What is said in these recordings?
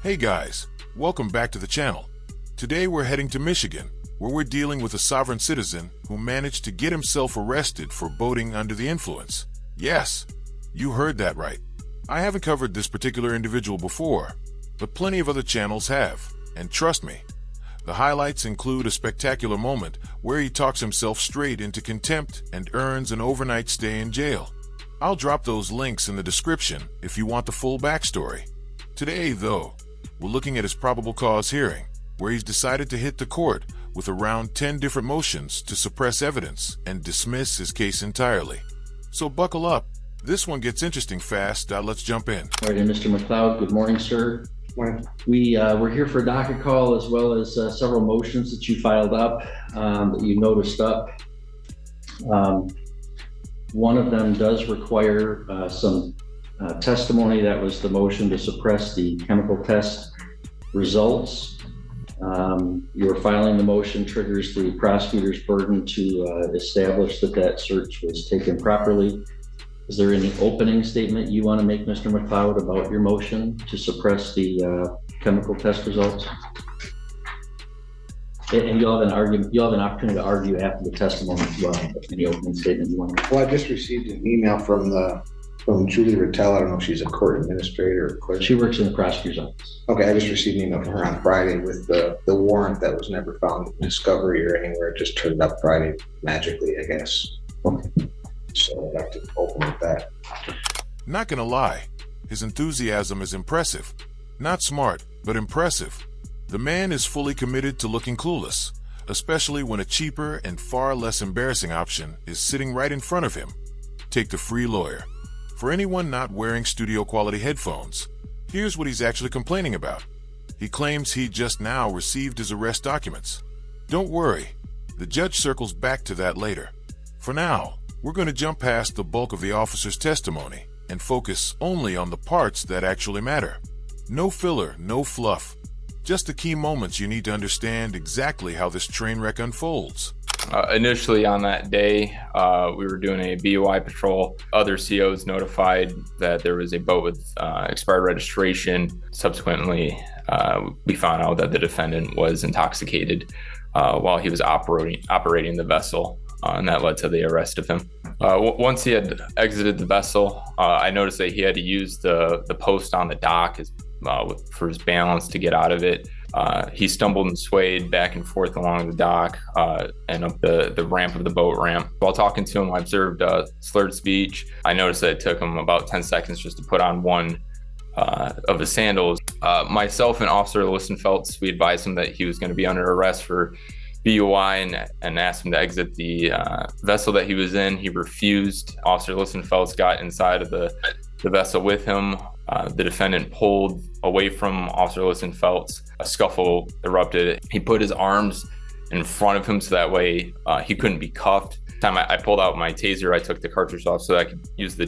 Hey guys, welcome back to the channel. Today we're heading to Michigan, where we're dealing with a sovereign citizen who managed to get himself arrested for boating under the influence. Yes, you heard that right. I haven't covered this particular individual before, but plenty of other channels have, and trust me, the highlights include a spectacular moment where he talks himself straight into contempt and earns an overnight stay in jail. I'll drop those links in the description if you want the full backstory. Today, though, we're looking at his probable cause hearing, where he's decided to hit the court with around 10 different motions to suppress evidence and dismiss his case entirely. So buckle up. This one gets interesting fast. Let's jump in. All right, and Mr. McLeod, good morning, sir. Morning. We're here for a docket call as well as several motions that you filed up, that you noticed up. One of them does require some testimony. That was the motion to suppress the chemical test results. Your filing the motion triggers the prosecutor's burden to establish that search was taken properly. Is there any opening statement you want to make, Mr. McLeod, about your motion to suppress the chemical test results? And you'll have an opportunity to argue after the testimony as well. Any opening statement you want to make? Well, I just received an email from Julie Rattell. I don't know if she's a court administrator or clerk. She works in the prosecutor's office. Okay, I just received an email from her on Friday with the warrant that was never found in Discovery or anywhere. It just turned up Friday magically, I guess. Okay. So I'd like to open with that. Not gonna lie, his enthusiasm is impressive. Not smart, but impressive. The man is fully committed to looking clueless, especially when a cheaper and far less embarrassing option is sitting right in front of him. Take the free lawyer. For anyone not wearing studio quality headphones, here's what he's actually complaining about. He claims he just now received his arrest documents. Don't worry, the judge circles back to that later. For now, we're going to jump past the bulk of the officer's testimony and focus only on the parts that actually matter. No filler, no fluff. Just the key moments you need to understand exactly how this train wreck unfolds. Initially on that day, we were doing a BOI patrol. Other COs notified that there was a boat with expired registration. Subsequently, we found out that the defendant was intoxicated while he was operating the vessel, and that led to the arrest of him. Once he had exited the vessel, I noticed that he had to use the post on the dock for his balance to get out of it. He stumbled and swayed back and forth along the dock and up the ramp of the boat ramp. While talking to him, I observed slurred speech. I noticed that it took him about 10 seconds just to put on one of his sandals. Myself and Officer Listenfeldt, we advised him that he was going to be under arrest for BOI and asked him to exit the vessel that he was in. He refused. Officer Listenfeldt got inside of the vessel with him. The defendant pulled away from Officer Listenfeldt. A scuffle erupted. He put his arms in front of him so that way he couldn't be cuffed. Time I pulled out my taser, I took the cartridge off so that I could use the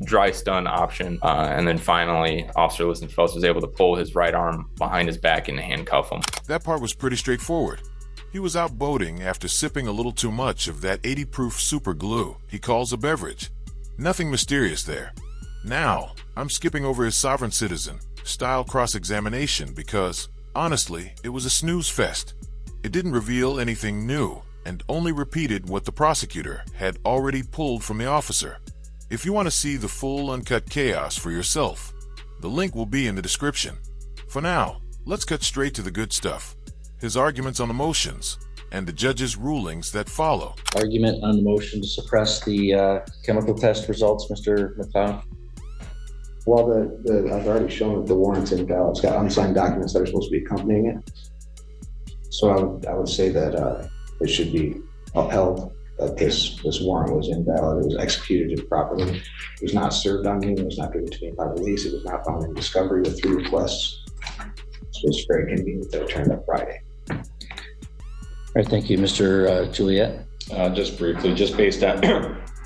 dry stun option. And then finally, Officer Listenfeldt was able to pull his right arm behind his back and handcuff him. That part was pretty straightforward. He was out boating after sipping a little too much of that 80-proof super glue he calls a beverage. Nothing mysterious there. Now, I'm skipping over his sovereign citizen style cross-examination because, honestly, it was a snooze fest. It didn't reveal anything new and only repeated what the prosecutor had already pulled from the officer. If you want to see the full uncut chaos for yourself, the link will be in the description. For now, let's cut straight to the good stuff. His arguments on the motions and the judge's rulings that follow. Argument on the motion to suppress the chemical test results, Mr. McLeod? Well, I've already shown that the warrant's invalid. It's got unsigned documents that are supposed to be accompanying it. So I would say that it should be upheld that this warrant was invalid. It was executed improperly. It was not served on me. It was not given to me by release. It was not found in Discovery with 3 requests. So it's very convenient that it turned up Friday. All right, thank you. Mr. Juliet? Just briefly, just based on,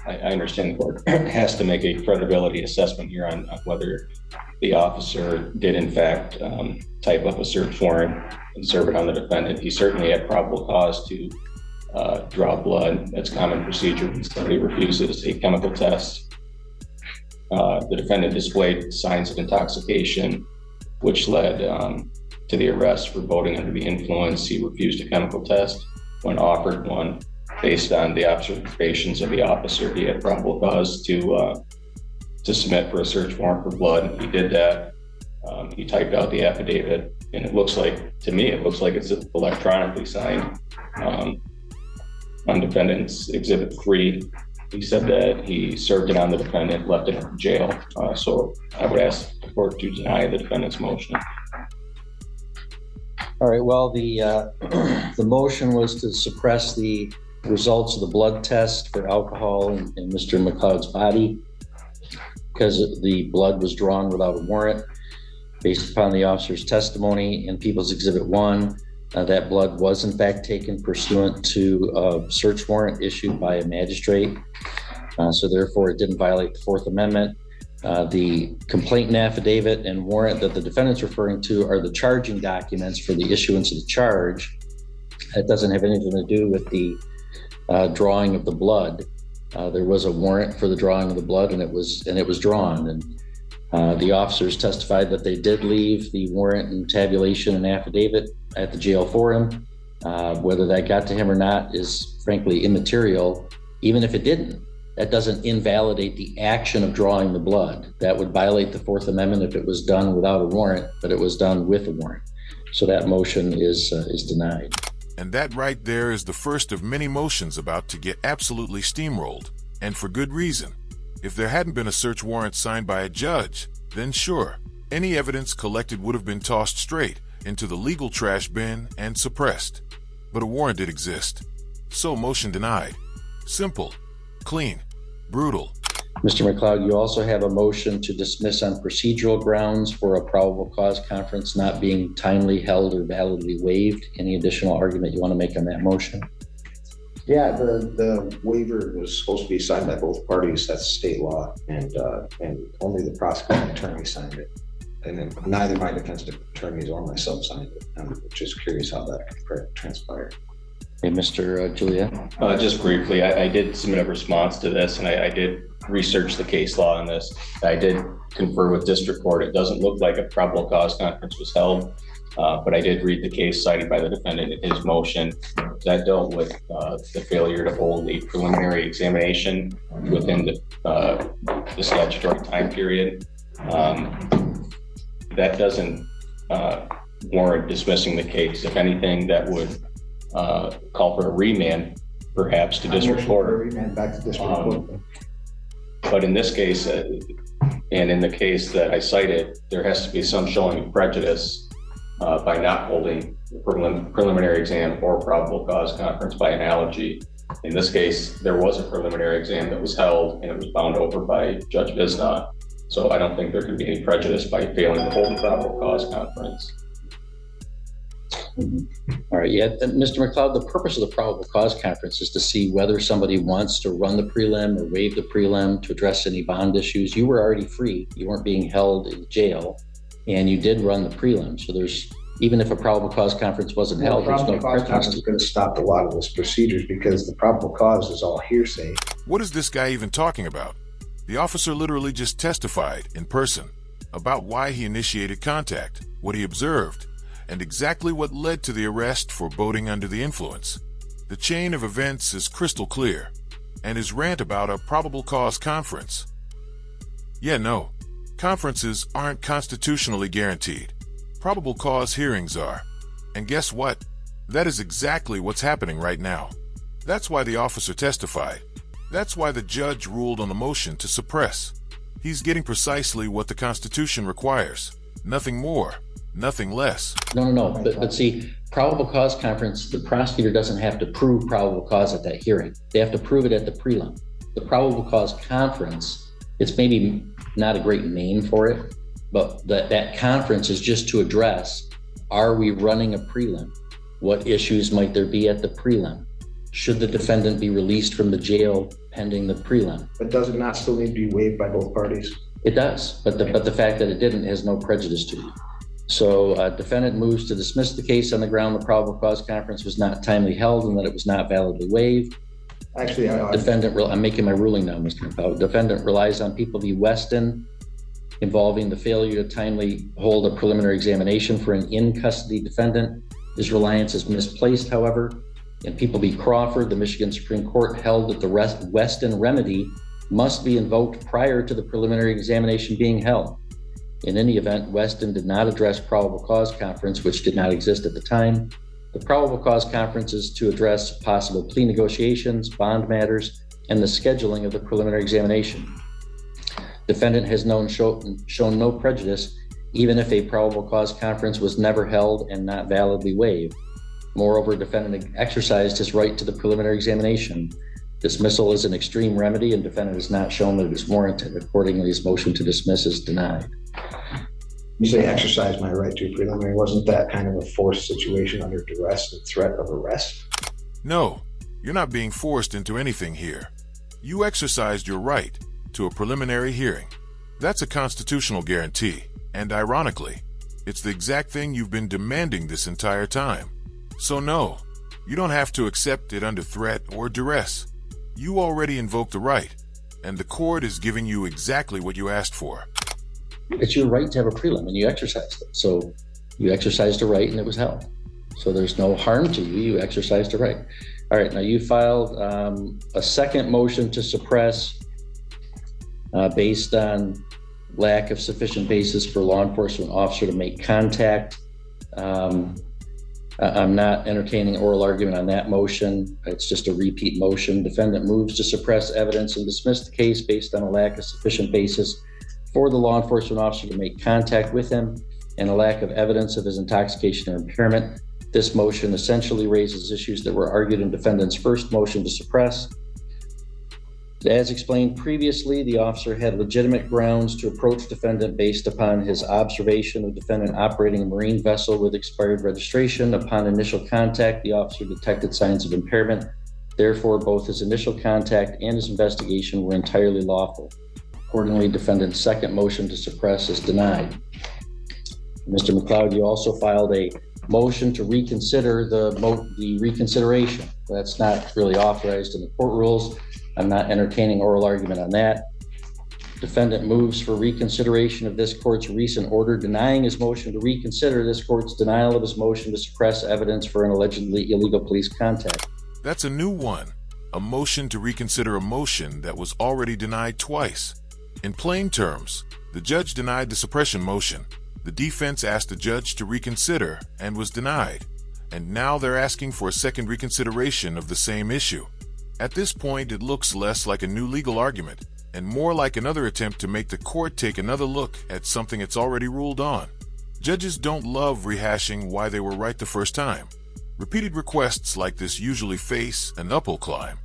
I understand the court has to make a credibility assessment here on whether the officer did in fact type up a search warrant and serve it on the defendant. He certainly had probable cause to draw blood. That's common procedure when somebody refuses a chemical test. The defendant displayed signs of intoxication which led to the arrest for boating under the influence. He refused a chemical test when offered one. Based on the observations of the officer, he had probable cause to submit for a search warrant for blood. He did that. He typed out the affidavit, and it looks like, to me, it's electronically signed. On defendant's exhibit 3, he said that he served it on the defendant, left it in jail. So I would ask the court to deny the defendant's motion. All right, well, the motion was to suppress the results of the blood test for alcohol in Mr. McLeod's body because the blood was drawn without a warrant. Based upon the officer's testimony in People's Exhibit 1, that blood was in fact taken pursuant to a search warrant issued by a magistrate. So therefore it didn't violate the Fourth Amendment. The complaint and affidavit and warrant that the defendant's referring to are the charging documents for the issuance of the charge. That doesn't have anything to do with the drawing of the blood. There was a warrant for the drawing of the blood, and it was drawn. And the officers testified that they did leave the warrant and tabulation and affidavit at the jail for him. Whether that got to him or not is frankly immaterial. Even if it didn't, that doesn't invalidate the action of drawing the blood. That would violate the Fourth Amendment if it was done without a warrant, but it was done with a warrant. So that motion is denied. And that right there is the first of many motions about to get absolutely steamrolled, and for good reason. If there hadn't been a search warrant signed by a judge, then sure, any evidence collected would have been tossed straight into the legal trash bin and suppressed. But a warrant did exist. So motion denied. Simple, clean, brutal. Mr. McLeod, you also have a motion to dismiss on procedural grounds for a probable cause conference not being timely held or validly waived. Any additional argument you want to make on that motion? Yeah, the waiver was supposed to be signed by both parties. That's state law, and only the prosecuting attorney signed it. And then neither my defense attorneys or myself signed it. I'm just curious how that transpired. Hey, Mr. Juliet. Just briefly, I did submit a response to this, and I did research the case law on this. I did confer with district court. It doesn't look like a probable cause conference was held, but I did read the case cited by the defendant in his motion that dealt with the failure to hold a preliminary examination within the statutory time period. That doesn't warrant dismissing the case. If anything, that would call for a remand, perhaps, to district court. Remand back to district court. But in this case, and in the case that I cited, there has to be some showing of prejudice by not holding the preliminary exam or probable cause conference by analogy. In this case, there was a preliminary exam that was held, and it was bound over by Judge Visnot. So I don't think there could be any prejudice by failing to hold a probable cause conference. All right, yeah, Mr. McLeod, the purpose of the probable cause conference is to see whether somebody wants to run the prelim or waive the prelim to address any bond issues. You were already free. You weren't being held in jail, and you did run the prelim. So there's, even if a probable cause conference wasn't held, there's no probable cause conference could have stopped a lot of those procedures because the probable cause is all hearsay. What is this guy even talking about? The officer literally just testified in person about why he initiated contact, what he observed, and exactly what led to the arrest for boating under the influence. The chain of events is crystal clear, and his rant about a probable cause conference. Yeah, no, conferences aren't constitutionally guaranteed. Probable cause hearings are. And guess what? That is exactly what's happening right now. That's why the officer testified. That's why the judge ruled on the motion to suppress. He's getting precisely what the Constitution requires. Nothing more. Nothing less. No. But see, probable cause conference, the prosecutor doesn't have to prove probable cause at that hearing. They have to prove it at the prelim. The probable cause conference, it's maybe not a great name for it, but that conference is just to address, are we running a prelim? What issues might there be at the prelim? Should the defendant be released from the jail pending the prelim? But does it not still need to be waived by both parties? It does, but the fact that it didn't has no prejudice to it. So defendant moves to dismiss the case on the ground the probable cause conference was not timely held and that it was not validly waived. Actually, I'm making my ruling now, Mr. McLeod. Defendant relies on People v. Weston involving the failure to timely hold a preliminary examination for an in-custody defendant. His reliance is misplaced, however. In People v. Crawford, the Michigan Supreme Court held that the Weston remedy must be invoked prior to the preliminary examination being held. In any event, Weston did not address probable cause conference, which did not exist at the time. The probable cause conference is to address possible plea negotiations, bond matters, and the scheduling of the preliminary examination. Defendant has shown no prejudice, even if a probable cause conference was never held and not validly waived. Moreover, defendant exercised his right to the preliminary examination. Dismissal is an extreme remedy, and defendant has not shown that it is warranted. Accordingly, his motion to dismiss is denied. You say exercise my right to preliminary. Wasn't that kind of a forced situation under duress and threat of arrest? No, you're not being forced into anything here. You exercised your right to a preliminary hearing. That's a constitutional guarantee, and ironically, it's the exact thing you've been demanding this entire time. So no, you don't have to accept it under threat or duress. You already invoked the right, and the court is giving you exactly what you asked for. It's your right to have a prelim, and you exercised it. So you exercised a right, and it was held. So there's no harm to you. You exercised a right. All right, now you filed a second motion to suppress based on lack of sufficient basis for law enforcement officer to make contact. I'm not entertaining oral argument on that motion. It's just a repeat motion. Defendant moves to suppress evidence and dismiss the case based on a lack of sufficient basis for the law enforcement officer to make contact with him and a lack of evidence of his intoxication or impairment. This motion essentially raises issues that were argued in defendant's first motion to suppress. As explained previously, the officer had legitimate grounds to approach defendant based upon his observation of defendant operating a marine vessel with expired registration. Upon initial contact, the officer detected signs of impairment. Therefore, both his initial contact and his investigation were entirely lawful. Accordingly, defendant's second motion to suppress is denied. Mr. McLeod, you also filed a motion to reconsider the reconsideration. That's not really authorized in the court rules. I'm not entertaining oral argument on that. Defendant moves for reconsideration of this court's recent order denying his motion to reconsider this court's denial of his motion to suppress evidence for an allegedly illegal police contact. That's a new one. A motion to reconsider a motion that was already denied twice. In plain terms, the judge denied the suppression motion. The defense asked the judge to reconsider and was denied. And now they're asking for a second reconsideration of the same issue. At this point, it looks less like a new legal argument and more like another attempt to make the court take another look at something it's already ruled on. Judges don't love rehashing why they were right the first time. Repeated requests like this usually face an uphill climb.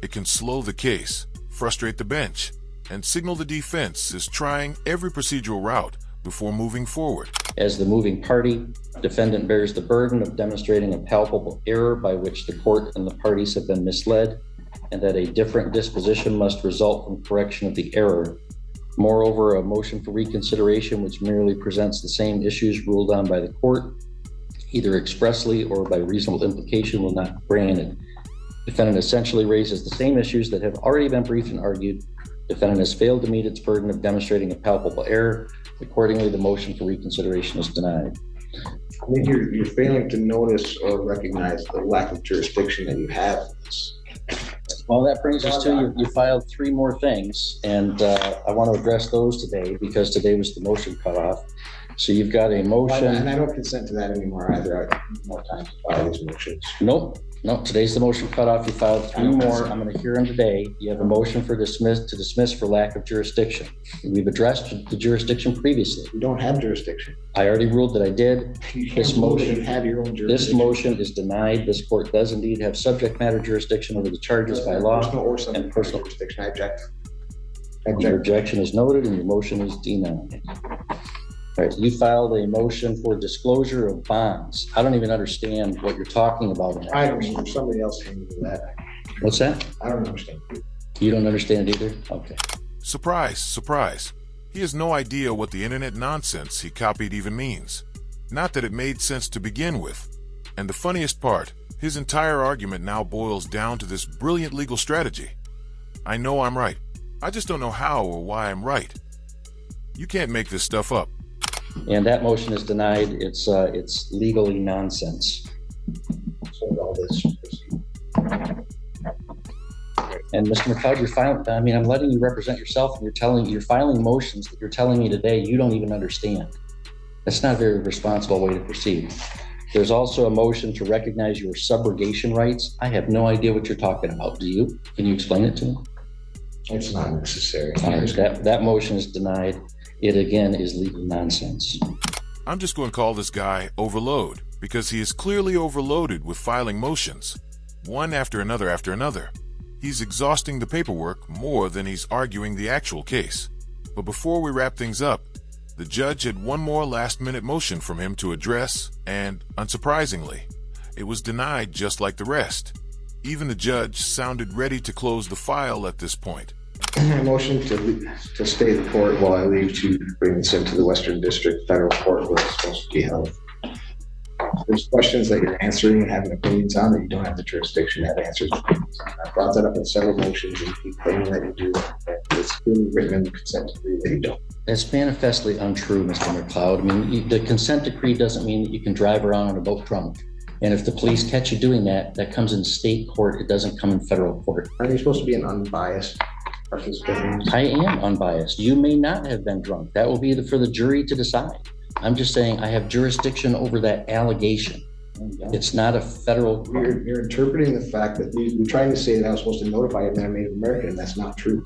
It can slow the case, frustrate the bench, and signal the defense is trying every procedural route before moving forward. As the moving party, defendant bears the burden of demonstrating a palpable error by which the court and the parties have been misled, and that a different disposition must result from correction of the error. Moreover, a motion for reconsideration which merely presents the same issues ruled on by the court, either expressly or by reasonable implication, will not be granted. Defendant essentially raises the same issues that have already been briefed and argued. Defendant has failed to meet its burden of demonstrating a palpable error. Accordingly, the motion for reconsideration is denied. I think you're failing to notice or recognize the lack of jurisdiction that you have in this. Well, that brings us to you filed three more things, and I want to address those today because today was the motion cutoff. So you've got a motion. And I don't consent to that anymore either. I need more time to file these motions. Nope, today's the motion cutoff. You filed three more. I'm going to hear them today. You have a motion to dismiss for lack of jurisdiction. We've addressed the jurisdiction previously. You don't have jurisdiction. I already ruled that I did. This motion, you have your own jurisdiction. This motion is denied. This court does indeed have subject matter jurisdiction over the charges by law and personal jurisdiction. I object. Your objection is noted and your motion is denied. All right, you filed a motion for disclosure of bonds. I don't even understand what you're talking about. I don't know. Somebody else can do that. What's that? I don't understand. You don't understand either? Okay. Surprise, surprise. He has no idea what the internet nonsense he copied even means. Not that it made sense to begin with. And the funniest part, his entire argument now boils down to this brilliant legal strategy. I know I'm right. I just don't know how or why I'm right. You can't make this stuff up. And that motion is denied. It's legally nonsense. So all this proceed. And Mr. McLeod, I'm letting you represent yourself, and you're filing motions that you're telling me today you don't even understand. That's not a very responsible way to proceed. There's also a motion to recognize your subrogation rights. I have no idea what you're talking about. Do you? Can you explain it to me? It's not necessary. All right, that motion is denied. It again is legal nonsense. I'm just going to call this guy Overload, because he is clearly overloaded with filing motions, one after another after another. He's exhausting the paperwork more than he's arguing the actual case. But before we wrap things up, the judge had one more last-minute motion from him to address, and, unsurprisingly, it was denied just like the rest. Even the judge sounded ready to close the file at this point. Motion to stay the court while I leave to bring this into the Western District Federal Court where it's supposed to be held. There's questions that you're answering and having opinions on that you don't have the jurisdiction to have answers. I brought that up in several motions and keep claiming that you do. It's clearly written in the consent decree that you don't. It's manifestly untrue, Mr. McLeod. The consent decree doesn't mean that you can drive around on a boat drunk. And if the police catch you doing that, that comes in state court. It doesn't come in federal court. Aren't you supposed to be an unbiased participant? I am unbiased. You may not have been drunk. That will be for the jury to decide. I'm just saying I have jurisdiction over that allegation. It's not a federal. You're interpreting the fact that you're trying to say that I was supposed to notify him that I'm Native American, and that's not true.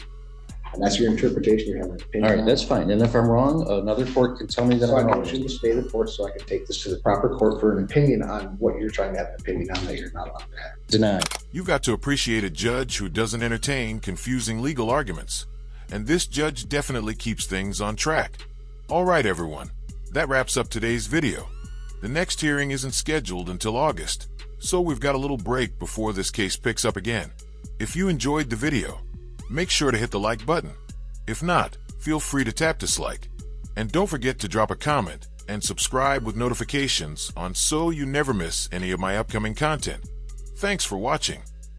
And that's your interpretation. You're having an opinion. All right, that's fine. And if I'm wrong, another court can tell me that So I'm I wrong. motion to stay the court so I can take this to the proper court for an opinion on what you're trying to have an opinion on that you're not on that. Denied. You've got to appreciate a judge who doesn't entertain confusing legal arguments. And this judge definitely keeps things on track. All right, everyone. That wraps up today's video. The next hearing isn't scheduled until August, so we've got a little break before this case picks up again. If you enjoyed the video, make sure to hit the like button. If not, feel free to tap dislike. And don't forget to drop a comment and subscribe with notifications on so you never miss any of my upcoming content. Thanks for watching.